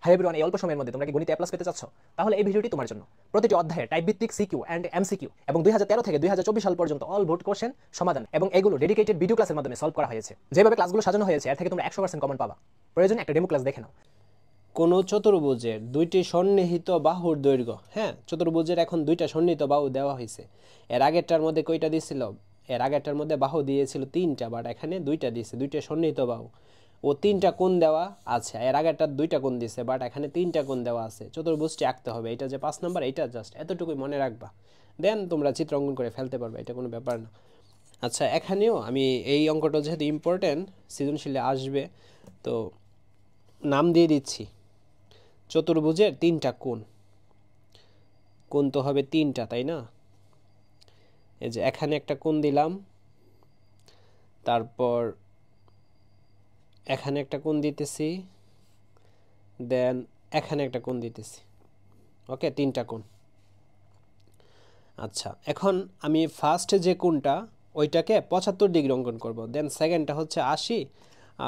Hi everyone, এই অল্প সময়ের মধ্যে তোমরা কি গণিতে A+ পেতে চাচ্ছ? তাহলে এই ভিডিওটি তোমার জন্য। প্রতিটি অধ্যায়ে টাইপ ভিত্তিক সিকিউ এন্ড এমসিকিউ এবং 2013 থেকে 2024 সাল পর্যন্ত অল বোর্ড কোশ্চেন সমাধান এবং এগুলো ডেডিকেটেড ভিডিও ক্লাসের মাধ্যমে সলভ করা হয়েছে। যেভাবে ক্লাসগুলো সাজানো হয়েছে এর থেকে তোমরা 100% কমন পাবা। প্রয়োজনে একটা ডেমো ক্লাস দেখে নাও। কোনো চতুর্ভুজের দুইটি সন্নিহিত বাহুর দৈর্ঘ্য, চতুর্ভুজের এখন দুইটা সন্নিহিত বাহু দেওয়া হয়েছে। এর আগেরটার মধ্যে কয়টা দিয়েছিল? এর আগেরটার মধ্যে বাহু দিয়েছিল 3টা, বাট এখানে 2টা দিয়েছে, দুইটা সন্নিহিত বাহু ও 3টা কোণ দেওয়া আছে। এর আগেরটার 2টা কোণ দিয়েছে, বাট এখানে 3টা কোণ দেওয়া আছে। চতুর্ভুজটি আঁকতে হবে। এটা যে 5 নাম্বার, এটা জাস্ট এতটুকুই মনে রাখবা, দেন তোমরা চিত্র অঙ্কন করে ফেলতে পারবে, এটা কোনো ব্যাপার না। আচ্ছা, এখানেও আমি এই অঙ্কটা যেহেতু ইম্পর্টেন্ট, সৃজনশীলে আসবে, তো নাম দিয়ে দিচ্ছি চতুর্ভুজের 3টা কোণ। কোণ তো হবে 3টা, তাই না? এই যে এখানে একটা কোণ দিলাম, তারপর এখানে একটা কোণ দিতেছি, দেন এখানে একটা কোণ দিতেছি। ওকে, 3টা কোণ। আচ্ছা, এখন আমি ফার্স্টে যে কোণটা ওইটাকে 75 ডিগ্রি অঙ্কন করব, দেন সেকেন্ডটা হচ্ছে 80,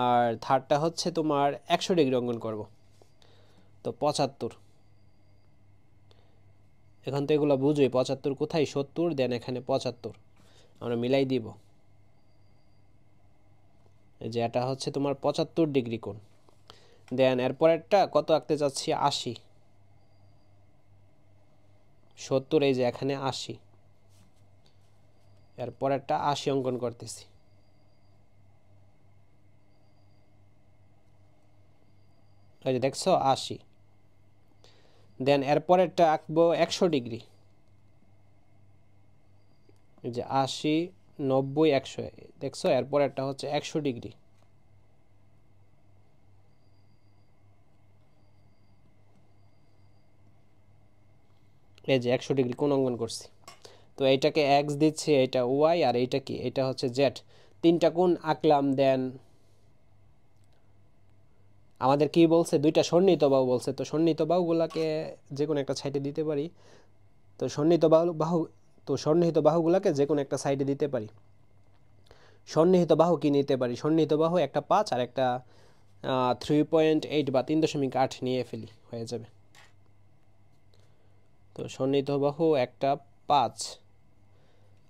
আর থার্ডটা হচ্ছে তোমার 100 ডিগ্রি অঙ্কন করব। তো 75, এখন তো এগুলো বুঝোই, 75 কোথায়, 70, দেন এখানে 75 আমরা মিলাই দিব। এই যে এটা হচ্ছে তোমার 75 ডিগ্রি কোণ। দেন এরপরেরটা কত আঁকতে চাচ্ছি? 80, 70, এই যে এখানে 80, এরপরেরটা 80 অঙ্কন করতেছি। এই যে দেখছো 80। দেন এরপরেরটা আঁকবো 100 ডিগ্রি। এই যে 80, 90, 100, দেখছো এরপরেরটা হচ্ছে 100 ডিগ্রি। এই যে 100 ডিগ্রি কোণ অঙ্কন করছি। তো এইটাকে এক্স দিচ্ছি, এটা ওয়াই, আর এইটা কি, এটা হচ্ছে জেড। 3টা কোণ আঁকলাম। দেন আমাদের কি বলছে? 2টা সন্নিহিত বাহু বলছে। তো সন্নিহিত বাহুগুলাকে যে কোনো একটা সাইডে দিতে পারি। তো সন্নিহিত বাহুগুলাকে যে কোনো একটা সাইডে দিতে পারি। সন্নিহিত বাহু কি নিতে পারি? সন্নিহিত বাহু একটা 5 আর একটা 3.8 বা 3.8 নিয়ে ফেলি, হয়ে যাবে। তো সন্নিহিত বাহু একটা 5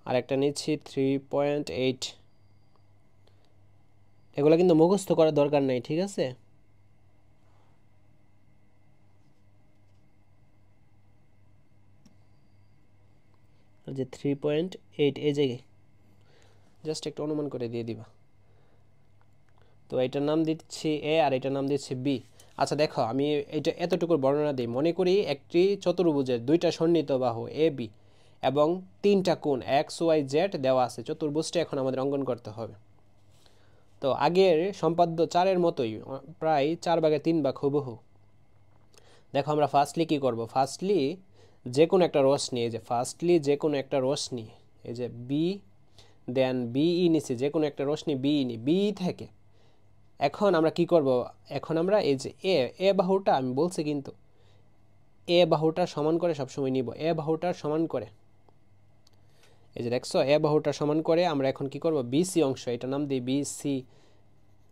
আর একটা নিচ্ছি 3.8। এগুলো কিন্তু মুখস্থ করার দরকার নাই, ঠিক আছে? যে 3.8 এই জায়গায় জাস্ট একটু অনুমান করে দিয়ে দিবা। তো এটার নাম দিচ্ছি এ আর এটার নাম দিচ্ছি বি। আচ্ছা দেখো, আমি এটা এতটুকুর বর্ণনা দিই। মনে করি একটি চতুর্ভুজের 2টা সন্নিহিত বাহু এ বি এবং 3টা কোণ এক্স ওয়াই জেড দেওয়া আছে। চতুর্ভুজটা এখন আমাদের অঙ্কন করতে হবে। তো আগের সম্পাদ্য 4-এর মতোই, প্রায় 4/3 ভাগ হুবহু। দেখো আমরা ফার্স্টলি কি করব? ফার্স্টলি যে কোনো একটা রশ্মি, এই যে রশ্মি, এই যে বি, দেন বিই নিচে যে কোনো একটা রশ্মি বিই নি, বিই থেকে এখন আমরা কি করব? এখন আমরা এই যে এ বাহুটা আমি বলছি, কিন্তু এ বাহুটা সমান করে সবসময় নিব। এ বাহুটার সমান করে, এই যে দেখছো, এ বাহুটা সমান করে আমরা এখন কি করব? বিসি অংশ, এটা নাম দিই বিসি।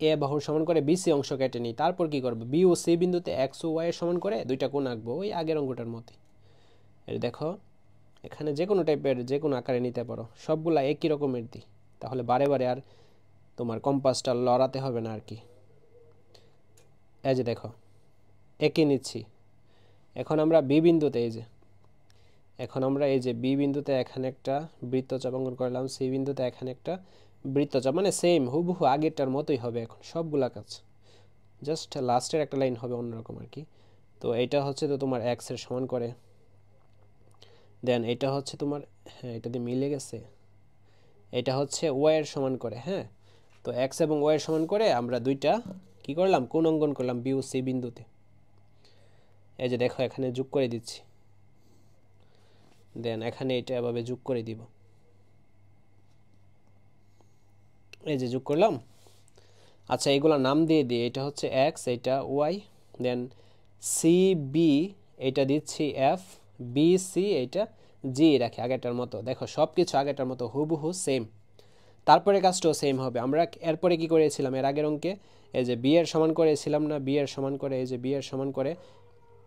এ বাহুর সমান করে বিসি অংশ কেটে নিই। তারপর কি করব? বি ও সি বিন্দুতে এক্স ও ওয়াই এর সমান করে 2টা কোণ আঁকবো, ওই আগের অঙ্কটার মতোই। এই দেখো, এখানে যে কোনো টাইপের যে কোনো আকারে নিতে পারো, সবগুলা একই রকমের দিই, তাহলে বারে বারে আর তোমার কম্পাসটা লড়াতে হবে না আর কি। এই যে দেখো, একই নিচ্ছি। এখন আমরা বি বিন্দুতে, এই যে বি বিন্দুতে এখানে একটা বৃত্তচাপ অঙ্কন করলাম, সি বিন্দুতে এখানে একটা বৃত্তচাপ, মানে সেম হুবহু আগেরটার মতোই হবে এখন সবগুলা কাজ, জাস্ট লাস্টের একটা লাইন হবে অন্যরকম আর কি। তো এটা হচ্ছে তো তোমার এক্স এর সমান করে, দেন এটা হচ্ছে তোমার, এটা দিয়ে মিলে গেছে, এটা হচ্ছে ওয়াই এর সমান করে। তো এক্স এবং ওয়াই এর সমান করে আমরা 2টা কি করলাম? কোণ অঙ্কন করলাম বি ও সি বিন্দুতে। এই যে দেখো, এখানে যোগ করে দিচ্ছি, দেন এখানে এটা এভাবে যোগ করে দিব। এই যে যোগ করলাম। আচ্ছা, এগুলো নাম দিয়ে দিই, এটা হচ্ছে এক্স, এটা ওয়াই, দেন সি বি এটা দিচ্ছি এফ, বি সি এটা জি রাখি আগেরটার মতো। দেখো সব কিছু আগেরটার মতো হুবহু সেম। তারপরে কাজটাও সেম হবে। আমরা এরপরে কি করেছিলাম, এর আগের অঙ্কে এই যে বি এর সমান করেছিলাম না, বি এর সমান করে এই যে বি এর সমান করে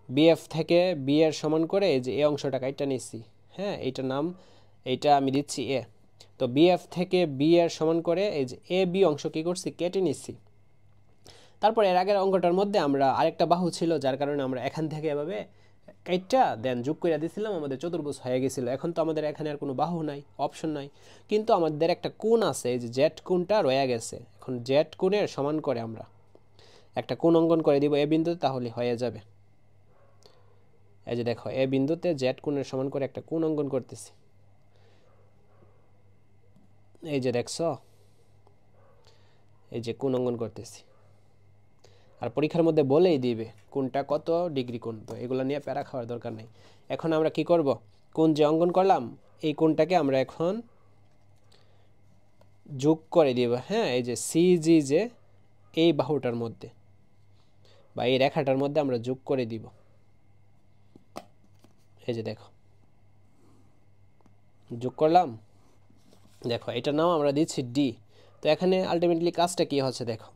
বিএফ থেকে বি এর সমান করে এই যে এ অংশটা কাইটা নিচ্ছি, হ্যাঁ এইটার নাম, এইটা আমি দিচ্ছি এ। তো বিএফ থেকে বি এর সমান করে এই যে এ বি অংশ কী করছি, কেটে নিচ্ছি। তারপর এর আগের অঙ্কটার মধ্যে আমরা আরেকটা বাহু ছিল, যার কারণে আমরা এখান থেকে এভাবে কাইটটা দেন যোগ করে দিয়েছিলাম, আমাদের চতুর্ভুজ হয়ে গেছিলো। এখন তো আমাদের এখানে আর কোনো বাহু নাই, অপশন নাই, কিন্তু আমাদের একটা কোণ আছে, এই যে জেড কোণটা রয়ে গেছে। এখন জেড কোণের সমান করে আমরা একটা কোণ অঙ্কন করে দিব এ বিন্দুতে, তাহলে হয়ে যাবে। এই যে দেখো এ বিন্দুতে জেড কোণের সমান করে একটা কোণ অঙ্কন করতেছি, এই যে দেখছো, এই যে কোণ অঙ্কন করতেছি। আর পরীক্ষার মধ্যে বলেই দিবে কোনটা কত ডিগ্রি কোণ, তো এগুলো নিয়ে প্যারা খাওয়ার দরকার নেই। এখন আমরা কি করব, কোণ যে অঙ্কন করলাম এই কোণটাকে আমরা এখন যোগ করে দিব, হ্যাঁ এই যে সিজি যে এই বাহুটার মধ্যে বা এই রেখাটার মধ্যে আমরা যোগ করে দিব। এই যে দেখো যোগ করলাম, দেখো এটার নাম আমরা দিচ্ছি ডি। তো এখানে আলটিমেটলি কাজটা কি হচ্ছে দেখো,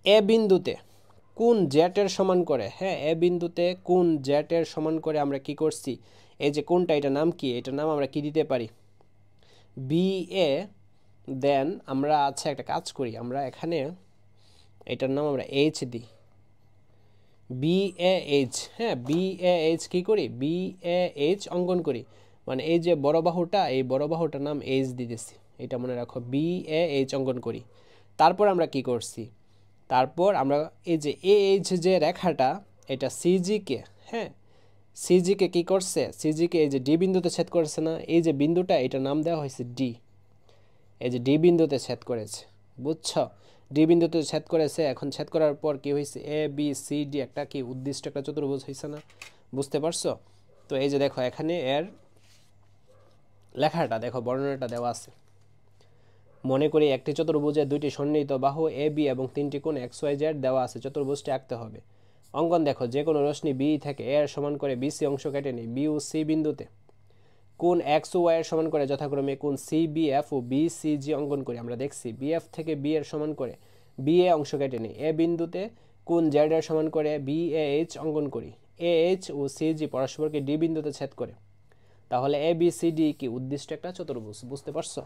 এ বিন্দুতে কোন জেটের সমান করে, হ্যাঁ এ বিন্দুতে কোন জেটের সমান করে আমরা কি করছি, এই যে কোনটা, এটার নাম কি, এটার নাম আমরা কি দিতে পারি, বি এ। দেন আমরা আচ্ছা একটা কাজ করি, আমরা এখানে এটার নাম আমরা এইচ দিই, বি এ এইচ, হ্যাঁ বি এ এইচ কী করি, বি এ এইচ অঙ্কন করি, মানে এই যে বড় বাহুটা, এই বড় বাহুটার নাম এইচ দিতেছি, এটা মনে রাখো, বি এ এইচ অঙ্কন করি। তারপর আমরা কি করছি, তারপর আমরা এই যে এ এইচ যে রেখাটা, এটা সিজিকে, হ্যাঁ সিজিকে কি করছে, সিজিকে এই যে ডি বিন্দুতে ছেদ করেছে না, এই যে বিন্দুটা এটা নাম দেওয়া হয়েছে ডি, এই যে ডি বিন্দুতে ছেদ করেছে, বুঝছো, ডি বিন্দুতে ছেদ করেছে। এখন ছেদ করার পর কি হয়েছে, এ বি সি ডি একটা কি উদ্দিষ্ট একটা চতুর্ভুজ হয়েছে না, বুঝতে পারছো। তো এই যে দেখো এখানে এর লেখাটা দেখো, বর্ণনাটা দেওয়া আছে, মনে করি একটি চতুর্ভুজের দুইটি সন্নিহিত বাহু এ বি এবং তিনটি কোণ এক্স ওয়াই জেড দেওয়া আছে, চতুর্ভুজটি আঁকতে হবে। অঙ্কন দেখো, যে কোনো রশ্মি বি থেকে এর সমান করে বিসি অংশ কেটে নিই, বি ও সি বিন্দুতে কোণ এক্স ও ওয়াই এর সমান করে যথাক্রমে কোণ সি বি এফ ও বি সি জি অঙ্কন করি। আমরা দেখছি বি এফ থেকে বি এর সমান করে বি এ অংশ কেটে নিই, এ বিন্দুতে কোণ জেড এর সমান করে বি এ এইচ অঙ্কন করি, এ এইচ ও সি জি পরস্পরকে ডি বিন্দুতে ছেদ করে, তাহলে এ বি সি ডি কি উদ্দিষ্ট একটা চতুর্ভুজ, বুঝতে পারছো।